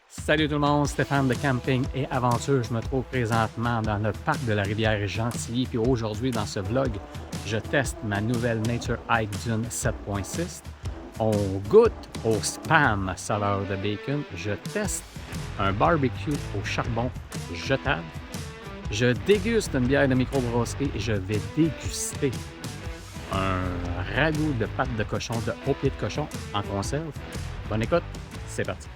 Salut tout le monde, Stéphane de Camping et Aventure. Je me trouve présentement dans le parc de la rivière Gentilly. Puis aujourd'hui, dans ce vlog, je teste ma nouvelle Nature Hike Dune 7.6. On goûte au spam saveur de bacon. Je teste un barbecue au charbon jetable. Je déguste une bière de microbrasserie et je vais déguster un ragoût de pâte de cochon, de haut pied de cochon en conserve. Bonne écoute, c'est parti.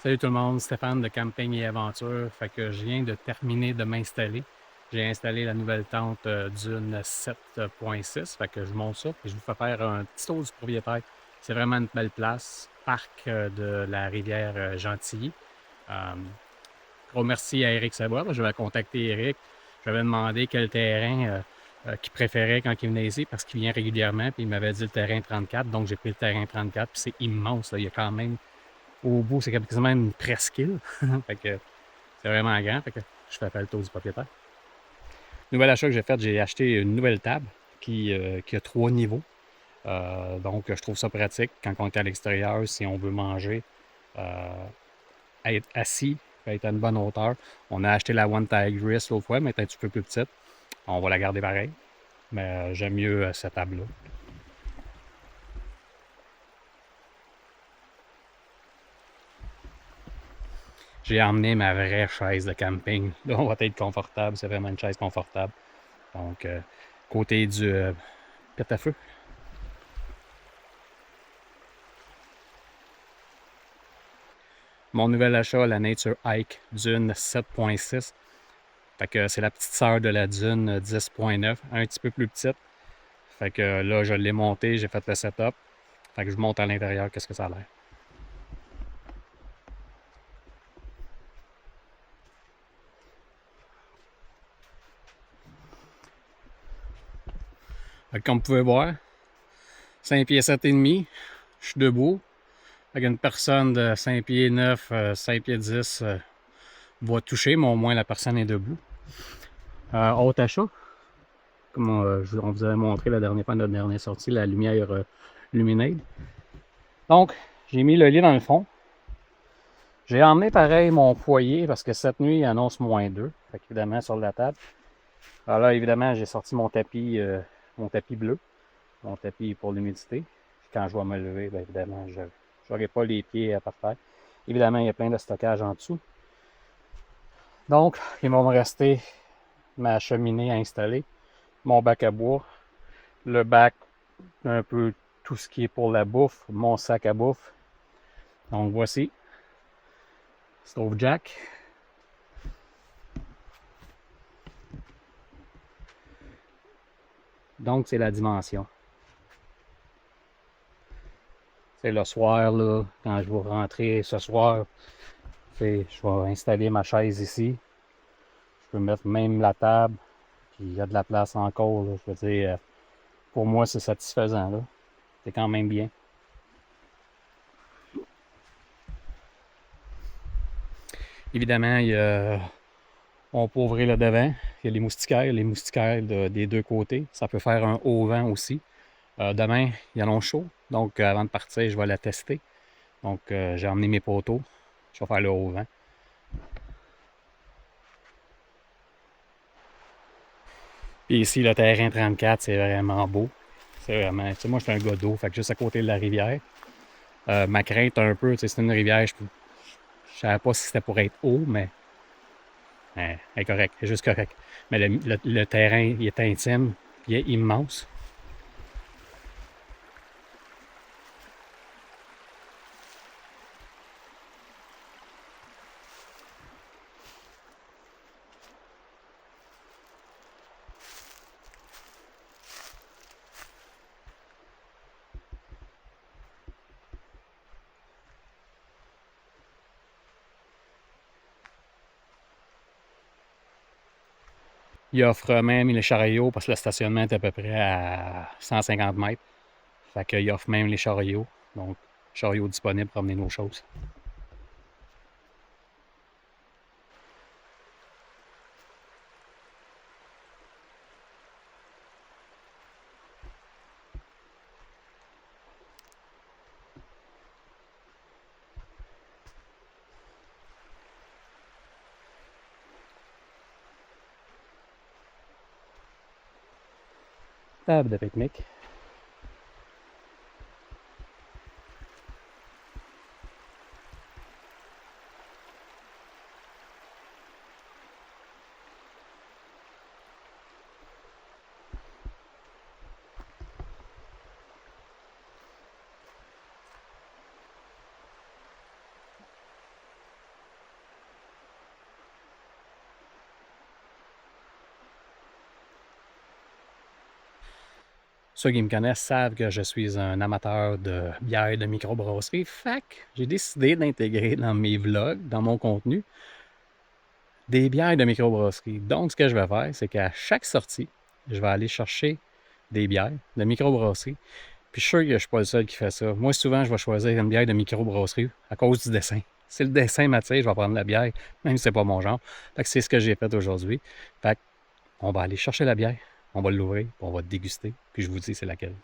Salut tout le monde, Stéphane de Camping et Aventure. Fait que je viens de terminer de m'installer. J'ai installé la nouvelle tente Dune 7.6. Fait que je monte ça et je vous fais faire un petit tour du propriétaire. C'est vraiment une belle place, parc de la rivière Gentilly. Gros merci à Eric Savoie. Je vais contacter Eric. Je lui avais demandé quel terrain qu'il préférait quand il venait ici parce qu'il vient régulièrement. Puis il m'avait dit le terrain 34. Donc j'ai pris le terrain 34. Puis c'est immense. Là. Il y a quand même au bout, c'est quasiment une presqu'île. Fait que c'est vraiment grand. Fait que je fais faire le tour du propriétaire. Nouvel achat que j'ai fait, j'ai acheté une nouvelle table qui a 3 niveaux. Donc, je trouve ça pratique quand on est à l'extérieur, si on veut manger, être assis, être à une bonne hauteur. On a acheté la One Tigris l'autre fois, mais elle est un petit peu plus petite. On va la garder pareil. Mais j'aime mieux cette table-là. J'ai emmené ma vraie chaise de camping. Là, on va être confortable. C'est vraiment une chaise confortable. Donc, côté du pit à feu. Mon nouvel achat, la Nature Hike Dune 7.6. Fait que c'est la petite sœur de la Dune 10.9, un petit peu plus petite. Fait que là, je l'ai monté, j'ai fait le setup. Fait que je monte à l'intérieur, qu'est-ce que ça a l'air. Fait que comme vous pouvez voir, 5 pieds 7 et demi, je suis debout. Fait qu'une personne de 5 pieds 9, 5 pieds 10 va toucher, mais au moins la personne est debout. Autre achat, comme on vous avait montré la dernière fois de notre dernière sortie, la lumière Luminate. Donc, j'ai mis le lit dans le fond. J'ai emmené pareil mon foyer parce que cette nuit, il annonce -2. Fait qu'évidemment, sur la table. Alors là, évidemment, j'ai sorti mon tapis bleu, mon tapis pour l'humidité. Quand je vais me lever, bien évidemment, je n'aurai pas les pieds par terre. Évidemment, il y a plein de stockage en dessous. Donc, il va me rester ma cheminée à installer, mon bac à bois, le bac, un peu tout ce qui est pour la bouffe, mon sac à bouffe. Donc, voici. Stove jack. Donc, c'est la dimension. C'est le soir, là, quand je vais rentrer ce soir, je vais installer ma chaise ici. Je peux mettre même la table, puis il y a de la place encore, là. Je veux dire, pour moi, c'est satisfaisant, là. C'est quand même bien. Évidemment, on peut ouvrir le devant. Il y a les moustiquaires des deux côtés. Ça peut faire un haut vent aussi. Demain, il y a long chaud. Donc, avant de partir, je vais la tester. Donc, j'ai emmené mes poteaux. Je vais faire le haut vent. Et ici, le terrain 34, c'est vraiment beau. C'est vraiment... Tu sais, moi, je suis un gars d'eau, fait que juste à côté de la rivière. Ma crainte un peu, tu sais, c'est une rivière, je savais pas si c'était pour être haut, mais elle est correcte, elle est juste correct. Mais le terrain, il est intime, il est immense. Il offre même les chariots parce que le stationnement est à peu près à 150 mètres. Fait qu'il offre même les chariots. Donc, chariots disponibles pour emmener nos choses. Table de pique-nique. Ceux qui me connaissent savent que je suis un amateur de bière de microbrasserie. Fait que j'ai décidé d'intégrer dans mes vlogs, dans mon contenu, des bières de microbrasserie. Donc, ce que je vais faire, c'est qu'à chaque sortie, je vais aller chercher des bières de microbrasserie. Puis je suis sûr que je ne suis pas le seul qui fait ça. Moi, souvent, je vais choisir une bière de microbrasserie à cause du dessin. Si le dessin m'attire, je vais prendre la bière, même si c'est pas mon genre. Fait que c'est ce que j'ai fait aujourd'hui. Fait qu'on va aller chercher la bière, on va l'ouvrir, on va déguster, puis je vous dis c'est laquelle.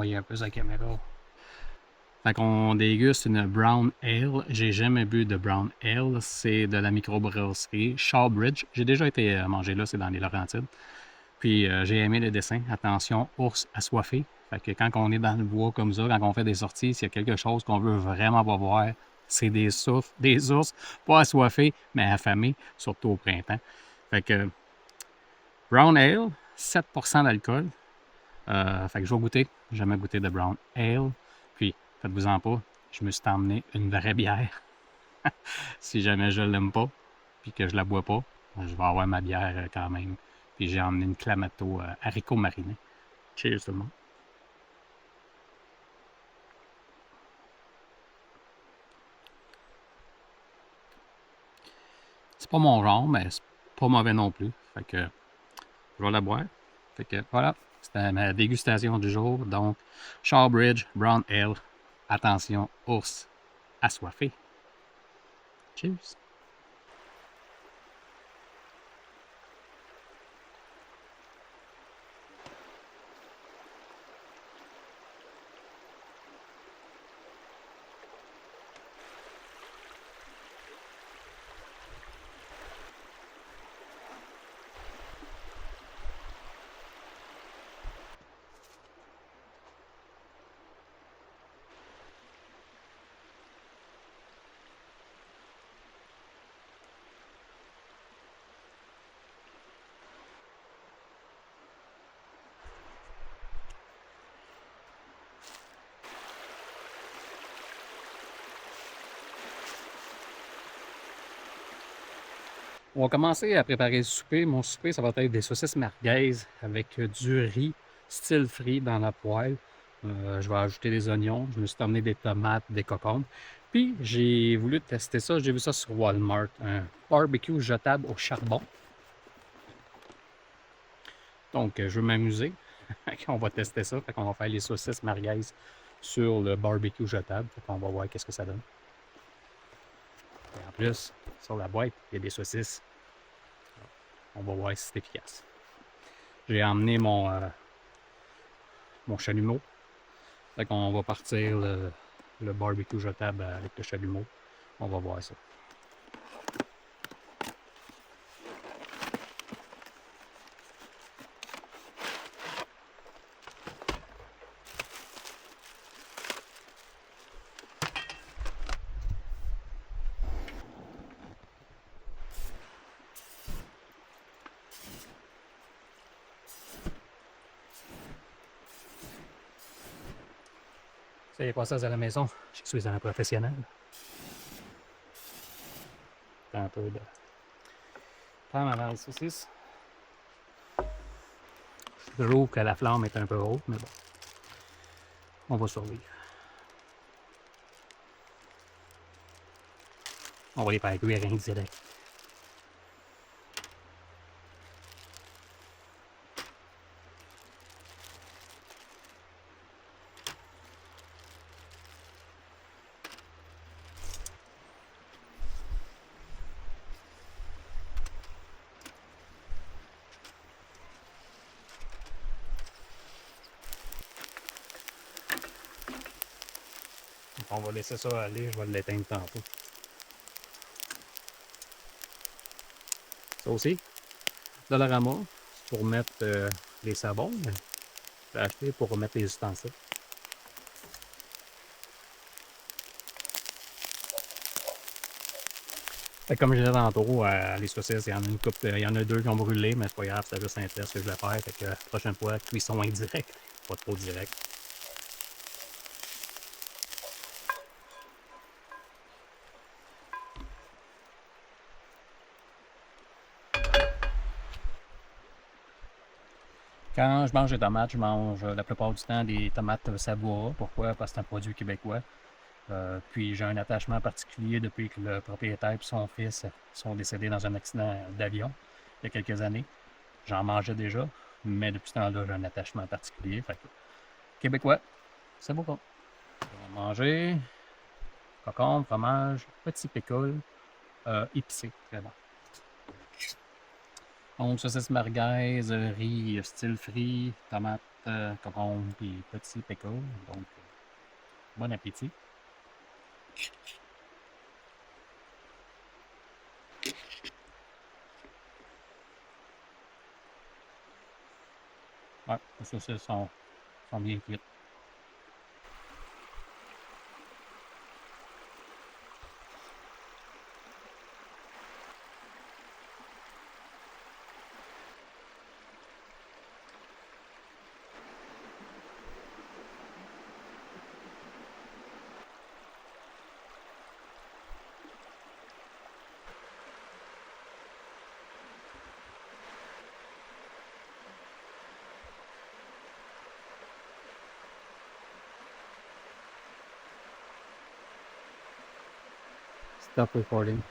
voyez un peu sa caméra. Fait qu'on déguste une Brown Ale. J'ai jamais bu de Brown Ale. C'est de la microbrasserie Shawbridge. J'ai déjà été manger là, c'est dans les Laurentides. Puis j'ai aimé le dessin. Attention, ours assoiffé. Fait que quand on est dans le bois comme ça, quand on fait des sorties, s'il y a quelque chose qu'on veut vraiment pas voir, c'est des ours, pas assoiffés, mais affamés, surtout au printemps. Fait que Brown Ale, 7% d'alcool. Fait que je vais goûter. J'ai jamais goûté de Brown Ale. Puis, faites-vous-en pas, je me suis emmené une vraie bière. Si jamais je l'aime pas, puis que je la bois pas, je vais avoir ma bière quand même. Puis j'ai emmené une Clamato haricot mariné. Cheers tout le monde. C'est pas mon genre, mais c'est pas mauvais non plus. Fait que je vais la boire. Fait que voilà, c'était ma dégustation du jour. Donc, Shawbridge Brown Ale. Attention, ours assoiffé. Cheers! On va commencer à préparer le souper. Mon souper, ça va être des saucisses merguez avec du riz style frit dans la poêle. Je vais ajouter des oignons. Je me suis emmené des tomates, des concombres. Puis, j'ai voulu tester ça. J'ai vu ça sur Walmart. Un barbecue jetable au charbon. Donc, je veux m'amuser. On va tester ça. Fait qu'on va faire les saucisses merguez sur le barbecue jetable. Fait qu'on va voir qu'est-ce que ça donne. Et en plus, sur la boîte, il y a des saucisses. On va voir si c'est efficace. J'ai emmené mon chalumeau. Fait qu'on va partir le barbecue jetable avec le chalumeau. On va voir ça. C'est pas ça à la maison. Je suis un professionnel. Un peu de temps avant la saucisse. Je trouve que la flamme est un peu haute, mais bon. On va survivre. On va les faire cuire indirect. On va laisser ça aller, je vais l'éteindre tantôt. Ça aussi, Dollarama, c'est pour mettre les savons. J'ai acheté pour remettre les ustensiles. Fait comme je disais tantôt, les saucisses, il y en a une couple, il y en a deux qui ont brûlé, mais c'est pas grave, c'est juste un test que je vais faire. Fait que la prochaine fois, cuisson indirecte, pas trop direct. Quand je mange des tomates, je mange la plupart du temps des tomates Savoie. Pourquoi? Parce que c'est un produit québécois. Puis j'ai un attachement particulier depuis que le propriétaire et son fils sont décédés dans un accident d'avion il y a quelques années. J'en mangeais déjà, mais depuis ce temps-là, j'ai un attachement particulier. Fait que, québécois, c'est beau. On va manger concombre, fromage, petit pécule, épicé, très bon. Donc, saucisse merguez, riz style frit, tomate, cocon et petits pickles. Donc, bon appétit. Ouais, les saucisses sont bien cuites. Stop recording.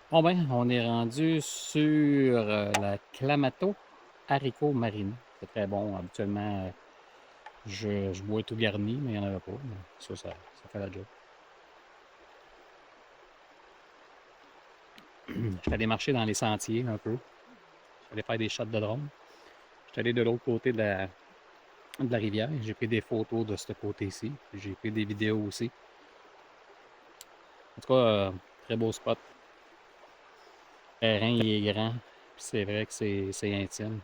Bon ben, on est rendu sur la Clamato haricot marinés. C'est très bon. Habituellement, je bois tout garni, mais il n'y en avait pas. Mais ça fait la job. Je suis allé marcher dans les sentiers un peu. Je suis allé faire des shots de drone. Je suis allé de l'autre côté de la rivière. J'ai pris des photos de ce côté-ci. J'ai pris des vidéos aussi. En tout cas, très beau spot. Le terrain, il est grand. Puis c'est vrai que c'est intime.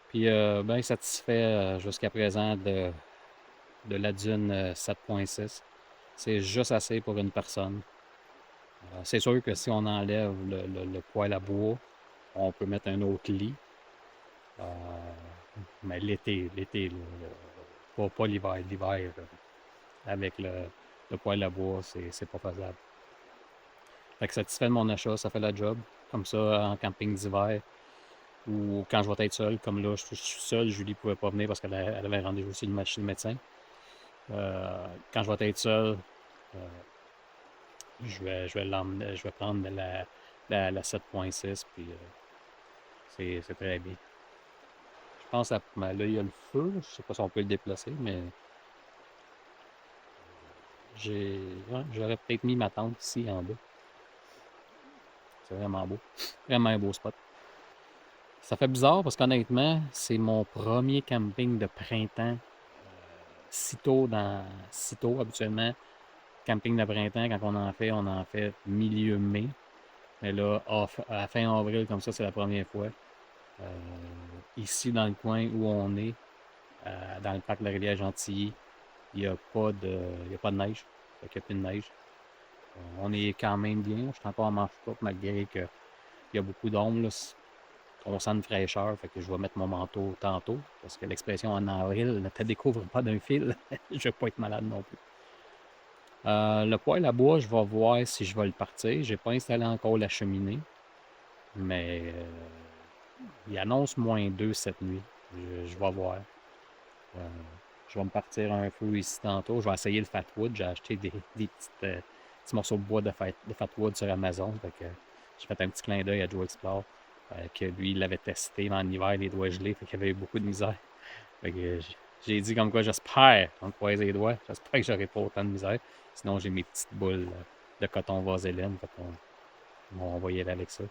Puis bien satisfait jusqu'à présent de la dune 7.6. C'est juste assez pour une personne. C'est sûr que si on enlève le poêle à bois, on peut mettre un autre lit. Euh, mais l'été, pas l'hiver. L'hiver, avec le poêle à bois, c'est pas faisable. Fait que satisfait de mon achat, ça fait la job. Comme ça, en camping d'hiver, ou quand je vais être seul, comme là, je suis seul, Julie pouvait pas venir parce qu'elle avait un rendez-vous chez le médecin. Quand je vais être seul, euh, je vais prendre la 7.6, puis c'est très bien. Je pense à, ben là, il y a le feu, je sais pas si on peut le déplacer, mais j'aurais peut-être mis ma tente ici en bas. C'est vraiment beau. Vraiment un beau spot. Ça fait bizarre parce qu'honnêtement, c'est mon premier camping de printemps. Si tôt habituellement. Camping de printemps, quand on en fait milieu mai. Mais là, à fin avril, comme ça, c'est la première fois. Ici, dans le coin où on est, dans le parc de la rivière Gentilly, il y a pas de neige. Fait qu'il n'y a plus de neige. On est quand même bien. Je suis encore en manche courte malgré qu'il y a beaucoup d'ombre. Là. On sent une fraîcheur. Fait que je vais mettre mon manteau tantôt. Parce que l'expression en avril ne te découvre pas d'un fil. Je ne vais pas être malade non plus. Le poêle à bois, je vais voir si je vais le partir. J'ai pas installé encore la cheminée. Mais il annonce -2 cette nuit. Je vais voir. Euh, je vais me partir un feu ici tantôt. Je vais essayer le Fatwood. J'ai acheté des petits morceaux de bois de Fatwood sur Amazon. Fait que j'ai fait un petit clin d'œil à Joe Explore. Que lui, il l'avait testé en hiver, les doigts gelés. Fait qu'il avait eu beaucoup de misère. Fait que j'ai dit comme quoi j'espère, on croise les doigts, j'espère que j'aurai pas autant de misère. Sinon, j'ai mes petites boules de coton vaseline. Fait qu'on va y aller avec ça.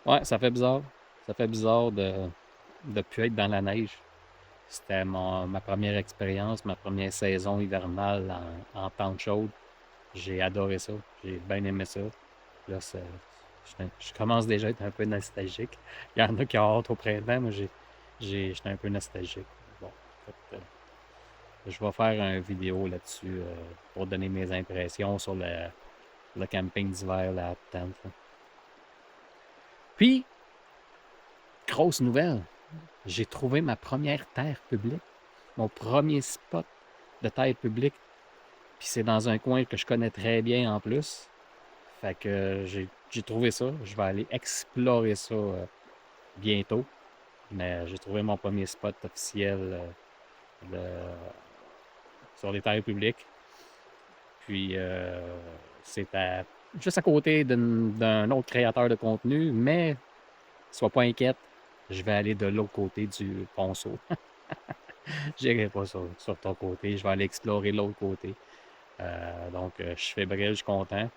Ouais, ça fait bizarre. Ça fait bizarre de plus être dans la neige. C'était ma première expérience, ma première saison hivernale en pente chaude. J'ai adoré ça. J'ai bien aimé ça. Là, je commence déjà à être un peu nostalgique. Il y en a qui ont hâte au printemps. Moi, J'étais un peu nostalgique. Bon, écoute, je vais faire une vidéo là-dessus pour donner mes impressions sur le camping d'hiver là, à Tente. Puis, grosse nouvelle, j'ai trouvé ma première terre publique, mon premier spot de terre publique. Puis c'est dans un coin que je connais très bien en plus. Fait que j'ai trouvé ça. Je vais aller explorer ça bientôt. Mais j'ai trouvé mon premier spot officiel sur les terres publiques. Puis c'est juste à côté d'un autre créateur de contenu, mais sois pas inquiète, je vais aller de l'autre côté du ponceau. J'irai pas sur ton côté, je vais aller explorer l'autre côté. Donc, je suis fébrile, je suis content.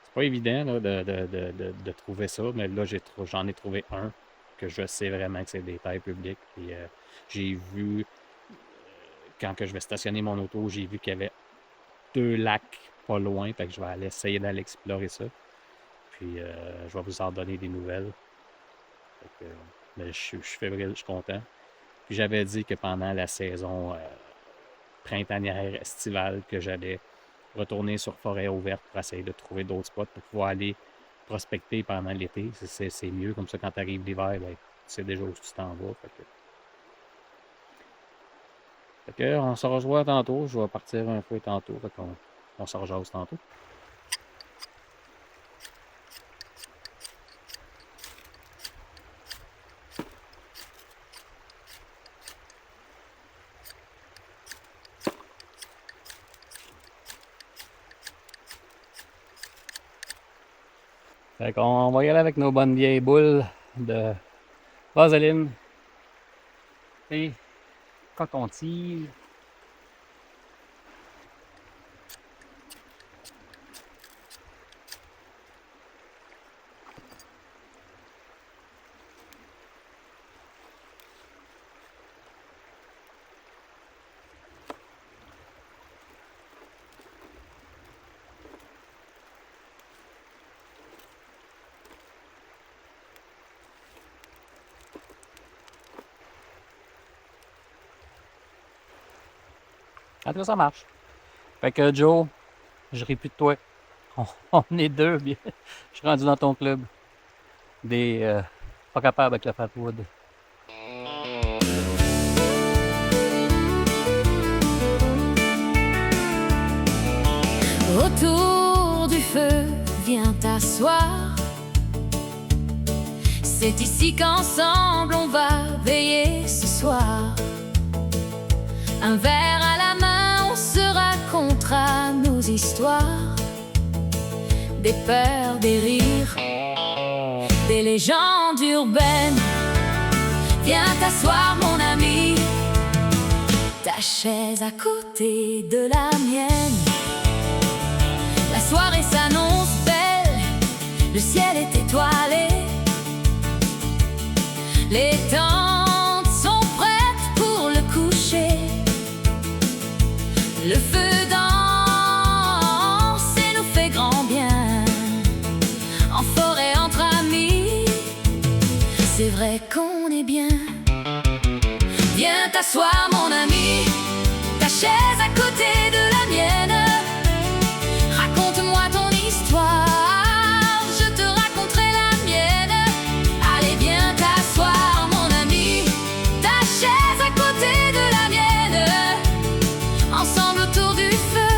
C'est pas évident là, de trouver ça, mais là, j'en ai trouvé un que je sais vraiment que c'est des terres publiques. Puis, j'ai vu, quand que je vais stationner mon auto, j'ai vu qu'il y avait 2 lacs pas loin, fait que je vais aller essayer d'aller explorer ça. Puis, je vais vous en donner des nouvelles. Fait que, mais je suis fébrile, je suis content. Puis, j'avais dit que pendant la saison printanière, estivale, que j'allais retourner sur forêt ouverte pour essayer de trouver d'autres spots pour pouvoir aller prospecter pendant l'été. C'est mieux, comme ça, quand tu arrives l'hiver, ben, tu sais déjà où tu t'en vas. Fait que on se rejoint tantôt. Je vais partir un peu tantôt. Fait qu'on on se rejase tantôt. Fait qu'on va y aller avec nos bonnes vieilles boules de vaseline et coton-tige. En tout cas, ça marche. Fait que Joe, je ris plus de toi. On est deux, bien. Je suis rendu dans ton club. Des pas capables avec la fatwood. Autour du feu, viens t'asseoir. C'est ici qu'ensemble on va veiller ce soir. Un verre à la main, on se racontera nos histoires. Des peurs, des rires, des légendes urbaines. Viens t'asseoir mon ami, ta chaise à côté de la mienne. La soirée s'annonce belle, le ciel est étoilé. Les tentes sont prêtes pour le coucher. Le feu danse et nous fait grand bien. En forêt entre amis, c'est vrai qu'on est bien. Viens t'asseoir mon ami, ta chaise à côté de la mienne. Raconte-moi ton histoire, je te raconterai la mienne. Allez viens t'asseoir mon ami, ta chaise à côté de la mienne. Ensemble autour du feu,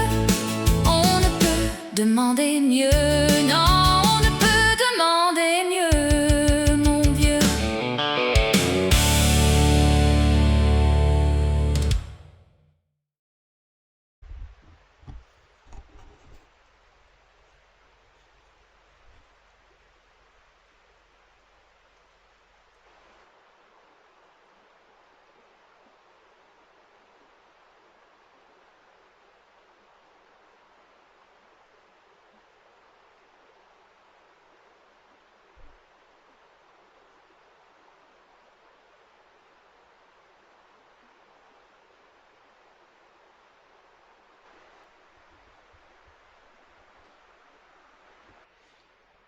on ne peut demander mieux. Non, on ne peut demander mieux, mon vieux.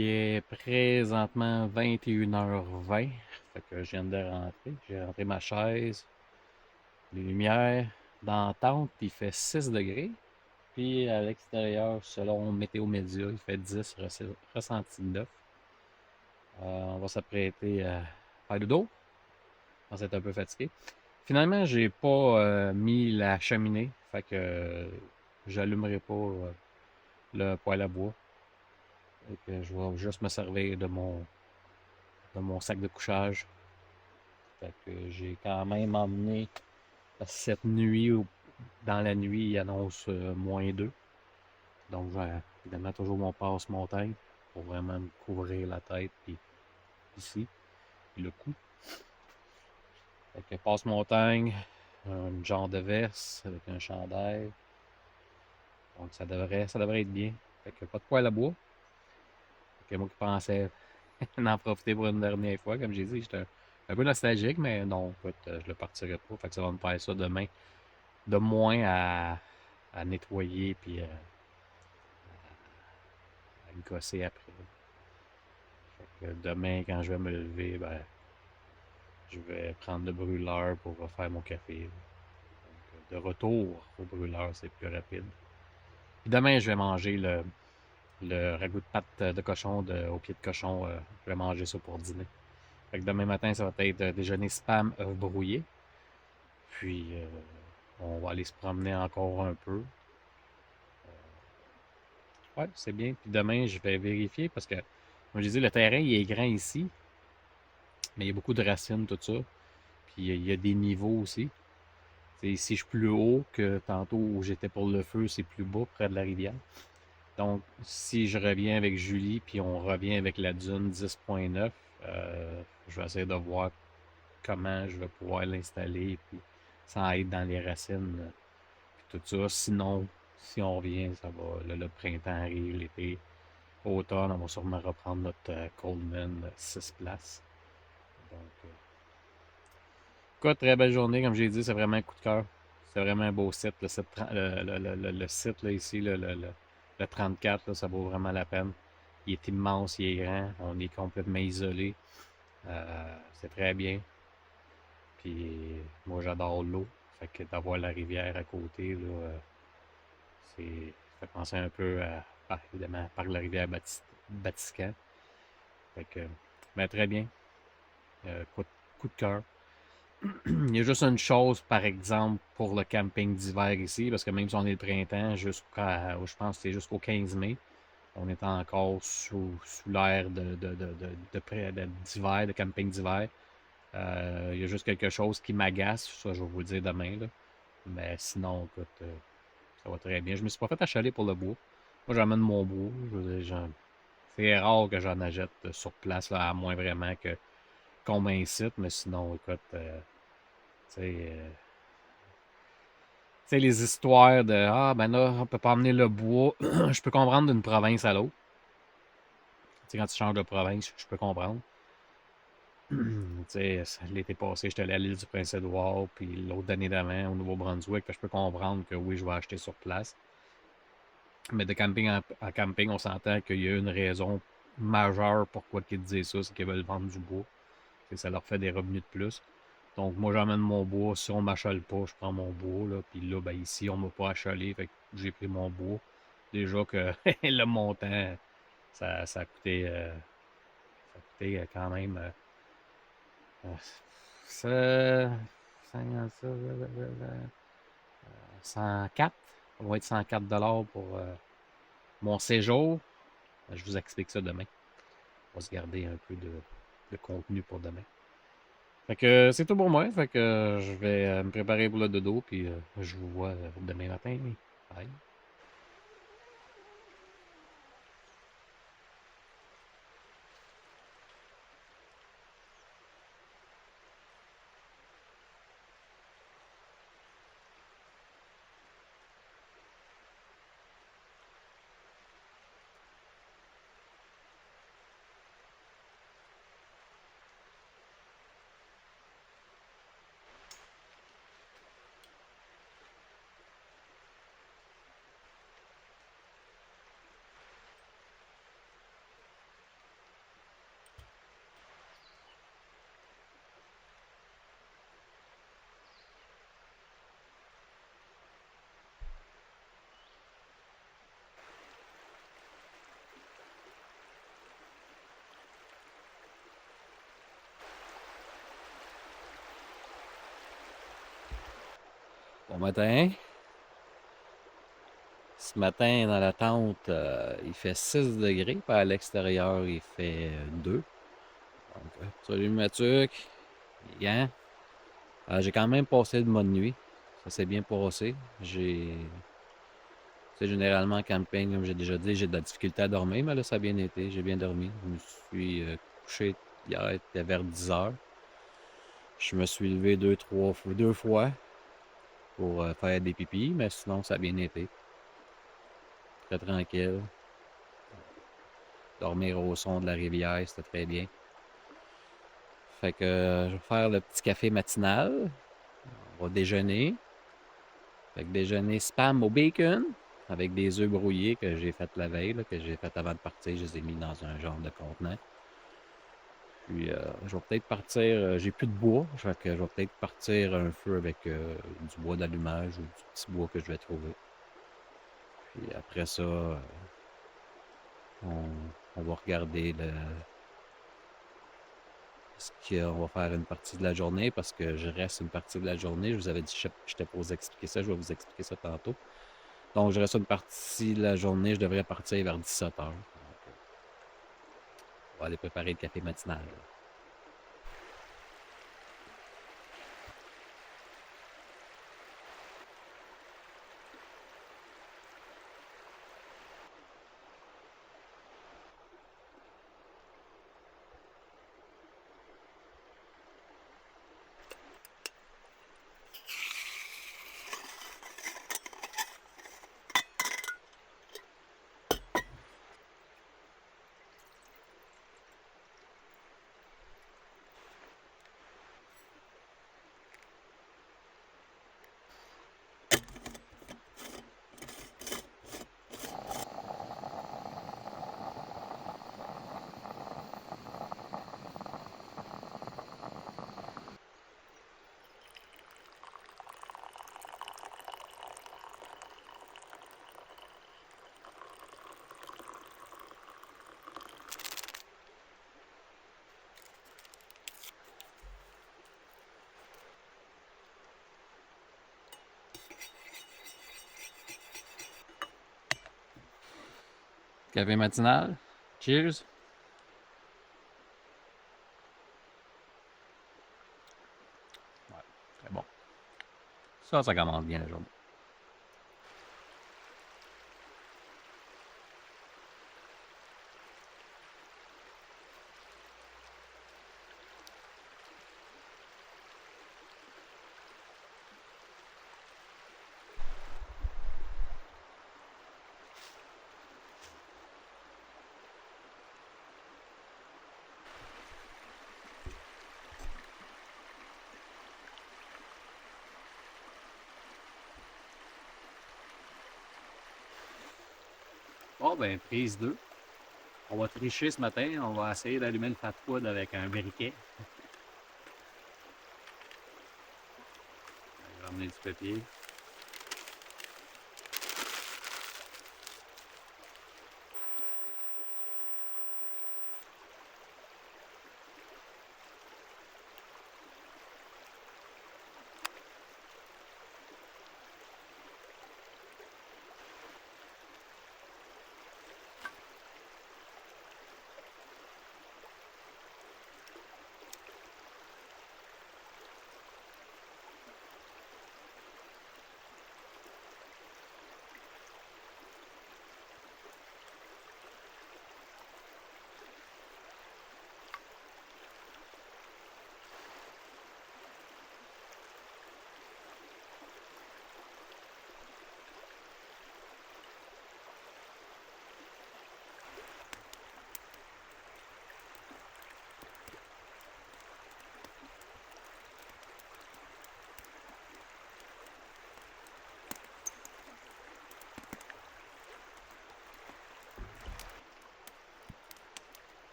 Il est présentement 21h20. Fait que je viens de rentrer. J'ai rentré ma chaise, les lumières. Dans la tente, il fait 6 degrés. Puis à l'extérieur, selon Météo Média, il fait 10 ressenti de 9. On va s'apprêter à faire dodo. On va être un peu fatigué. Finalement, j'ai pas mis la cheminée. Fait que j'allumerai pas le poêle à bois. Fait que je vais juste me servir de mon sac de couchage. Fait que j'ai quand même emmené cette nuit, dans la nuit, il annonce -2. Donc, j'ai évidemment toujours mon passe-montagne pour vraiment me couvrir la tête, puis ici, puis le cou. Fait que passe-montagne, un genre de veste avec un chandail. Donc, ça devrait être bien. Fait que pas de poêle à bois. Fait que moi qui pensais en profiter pour une dernière fois, comme j'ai dit, j'étais un peu nostalgique, mais non, écoute, je le partirai pas. Fait que ça va me faire ça demain. De moins à nettoyer puis à gosser après. Fait que demain, quand je vais me lever, ben, je vais prendre le brûleur pour faire mon café. Donc, de retour au brûleur, c'est plus rapide. Puis demain, je vais manger le ragoût de pâte de cochon au pied de cochon. Je vais manger ça pour dîner. Fait que demain matin, ça va être déjeuner spam œufs brouillés. Puis, on va aller se promener encore un peu. Ouais, c'est bien. Puis demain, je vais vérifier parce que, comme je dis, le terrain, il est grand ici. Mais il y a beaucoup de racines, tout ça. Puis il y a des niveaux aussi. T'sais, ici, je suis plus haut que tantôt où j'étais pour le feu, c'est plus bas, près de la rivière. Donc, si je reviens avec Julie, puis on revient avec la dune 10.9, je vais essayer de voir comment je vais pouvoir l'installer, puis sans être dans les racines, puis tout ça. Sinon, si on revient, ça va. Le printemps arrive, l'été, automne, on va sûrement reprendre notre Coleman 6 places. Donc, quoi, très belle journée, comme j'ai dit, c'est vraiment un coup de cœur. C'est vraiment un beau site, le site, le site là, ici, le 34, là, ça vaut vraiment la peine. Il est immense, il est grand, on est complètement isolé. C'est très bien. Puis moi, j'adore l'eau. Fait que d'avoir la rivière à côté, là, ça fait penser un peu évidemment, par la rivière Batiscan. Fait que, mais très bien. Coup de cœur. Il y a juste une chose, par exemple, pour le camping d'hiver ici, parce que même si on est le printemps, je pense que c'est jusqu'au 15 mai, on est encore sous l'ère d'hiver, de camping d'hiver. Il y a juste quelque chose qui m'agace, ça je vais vous le dire demain, là. Mais sinon, écoute, ça va très bien. Je me suis pas fait achaler pour le bois. Moi, j'amène mon bois. Je veux dire, c'est rare que j'en achète sur place, là, à moins vraiment qu'on m'incite, mais sinon, écoute, tu sais, les histoires de ah, ben là, on peut pas emmener le bois. Je peux comprendre d'une province à l'autre. Tu sais, quand tu changes de province, je peux comprendre. Tu sais, l'été passé, j'étais allé à l'île du Prince-Édouard, puis l'autre année d'avant, au Nouveau-Brunswick, je peux comprendre que oui, je vais acheter sur place. Mais de camping à camping, on s'entend qu'il y a une raison majeure pourquoi ils disent ça, c'est qu'ils veulent vendre du bois. Et ça leur fait des revenus de plus. Donc, moi, j'emmène mon bois. Si on m'achale pas, je prends mon bois. Là. Puis là, ben, ici, on m'a pas achalé. Fait que j'ai pris mon bois. Déjà que le montant, ça a coûté, quand même. Ça, 104. Ça va être 104 $ pour mon séjour. Je vous explique ça demain. On va se garder un peu de contenu pour demain. Fait que c'est tout pour moi. Fait que je vais me préparer pour le dodo. Puis je vous vois demain matin. Bye. Bon matin. Ce matin, dans la tente, il fait 6 degrés, puis à l'extérieur, il fait 2. Donc, salut Mathieu, les gants. J'ai quand même passé de bonne nuit. Ça s'est bien passé. Tu sais, généralement, en camping, comme j'ai déjà dit, j'ai de la difficulté à dormir, mais là, ça a bien été. J'ai bien dormi. Je me suis couché hier, il était vers 10 heures. Je me suis levé deux fois pour faire des pipis, mais sinon, ça a bien été. Très tranquille. Dormir au son de la rivière, c'était très bien. Fait que je vais faire le petit café matinal. On va déjeuner. Fait que déjeuner spam au bacon avec des œufs brouillés que j'ai fait la veille, là, que j'ai fait avant de partir. Je les ai mis dans un genre de contenant. Puis je vais peut-être partir. J'ai plus de bois. Fait que je vais peut-être partir un feu avec du bois d'allumage ou du petit bois que je vais trouver. Puis après ça, on va regarder ce qu'on va faire une partie de la journée parce que je reste une partie de la journée. Je vous avais dit que j'étais pour vous expliquer ça. Je vais vous expliquer ça tantôt. Donc, je reste une partie de la journée. Je devrais partir vers 17 heures. Donc, on va aller préparer le café matinal. Café matinal. Cheers. Ouais, très bon. Ça commence bien la journée. Bon, ben, prise 2. On va tricher ce matin. On va essayer d'allumer le fat food avec un briquet. Je vais ramener du papier.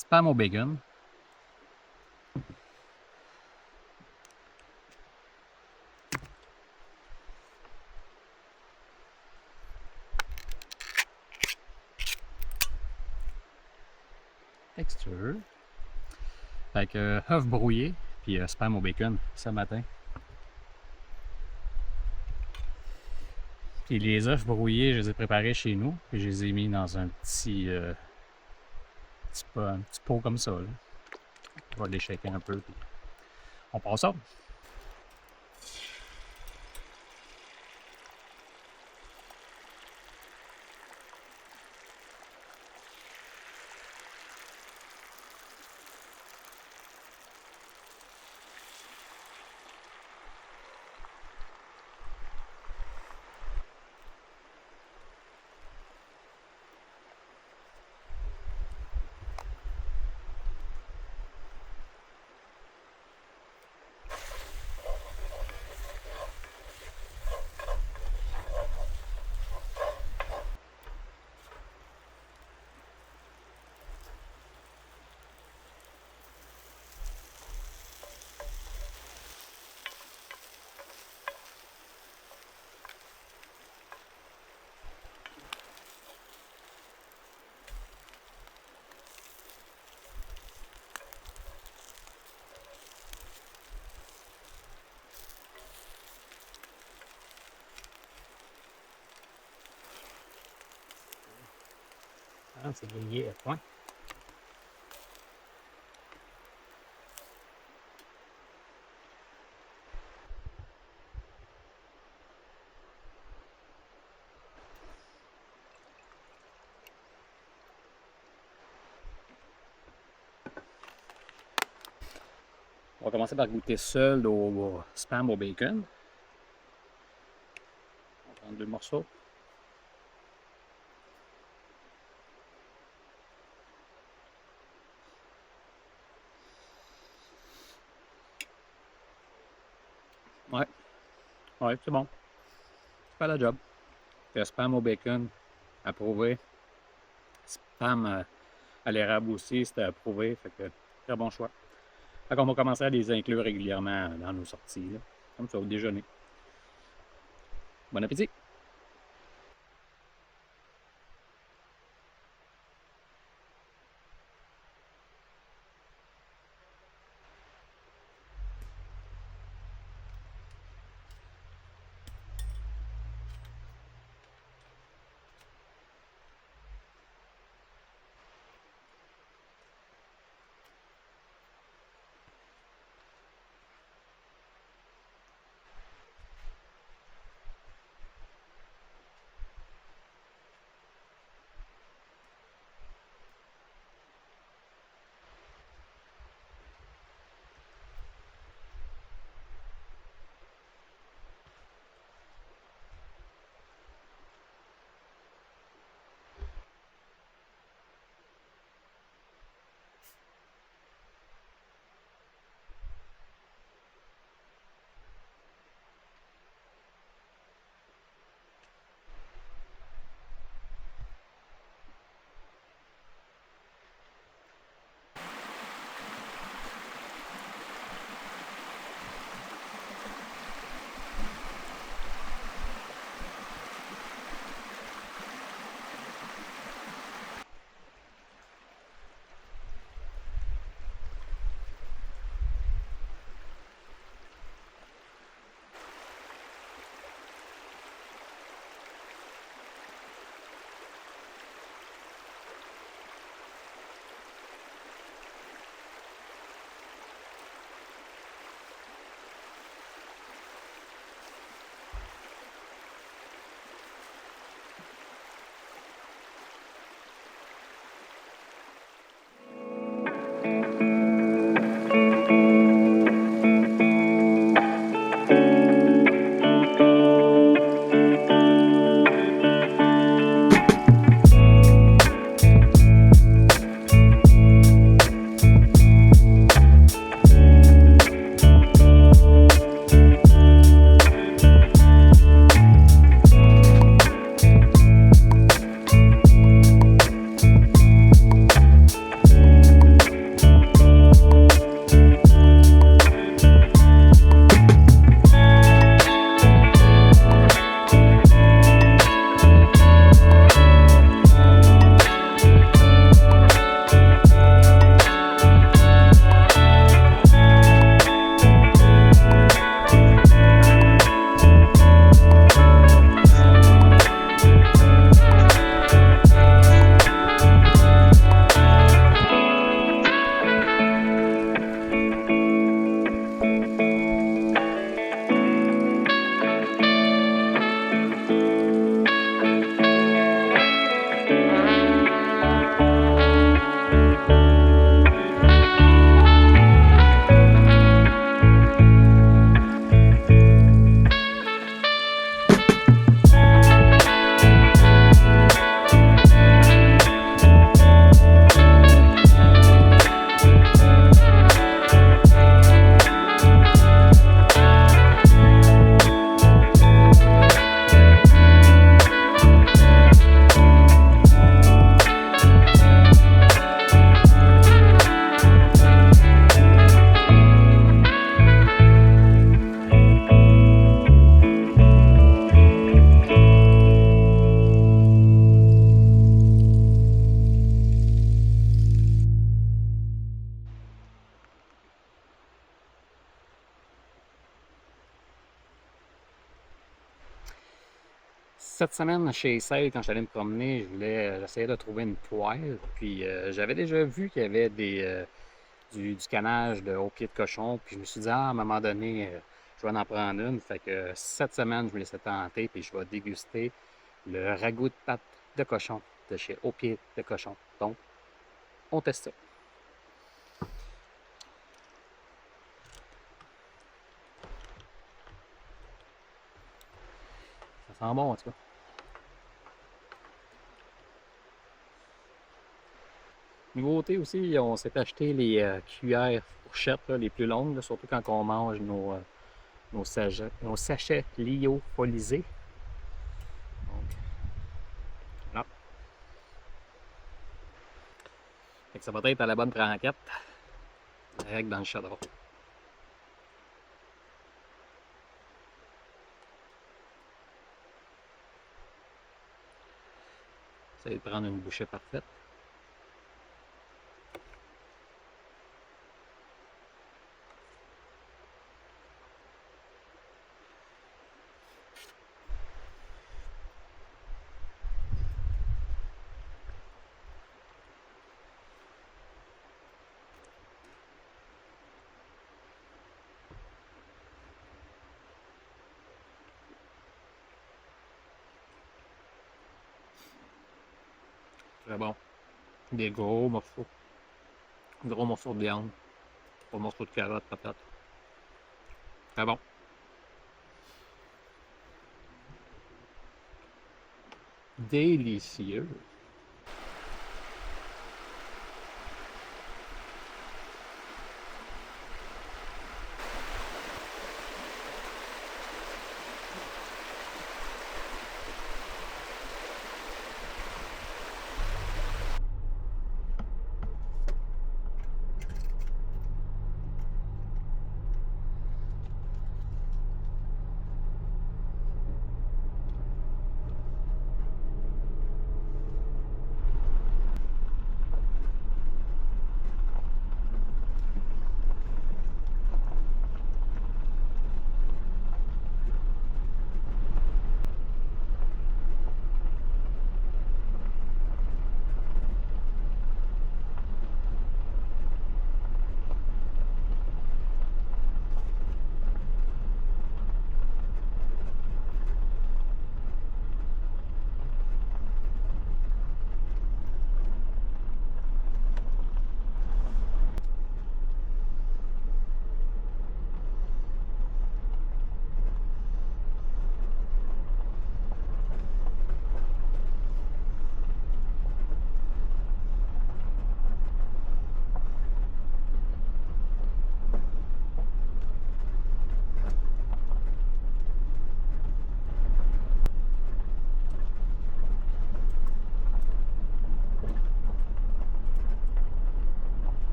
spam au bacon. Texture. Fait que œuf brouillé, puis spam au bacon ce matin. Puis les œufs brouillés, je les ai préparés chez nous, puis je les ai mis dans un petit pot comme ça. Là. On va les shaker un peu, puis on passe ça. Ah, c'est grillé à point. On va commencer par goûter seul au spam au bacon. On va prendre 2 morceaux. Ouais, ouais, c'est bon. Pas la job. Le spam au bacon, approuvé. Spam à l'érable aussi, c'était approuvé. Fait que très bon choix. Fait qu'on va commencer à les inclure régulièrement dans nos sorties, là, comme ça au déjeuner. Bon appétit! Cette semaine, chez Sale, quand j'allais me promener, j'essayais de trouver une poêle. Puis j'avais déjà vu qu'il y avait du canage au pied de cochon. Puis je me suis dit, à un moment donné, je vais en prendre une. Fait que cette semaine, je me laissais tenter. Puis je vais déguster le ragoût de pâte de cochon de chez Au pied de cochon. Donc, on teste ça. Ça sent bon en tout cas. Nouveauté aussi, on s'est acheté les cuillères fourchettes là, les plus longues, là, surtout quand on mange nos sachets lyophilisés. Donc, voilà. Fait que ça va être à la bonne franquette, direct dans le chaudron. Essayez de prendre une bouchée parfaite. Très bon. Des gros morceaux. Gros morceaux de viande. Gros morceaux de carottes, patates. Très bon. Délicieux.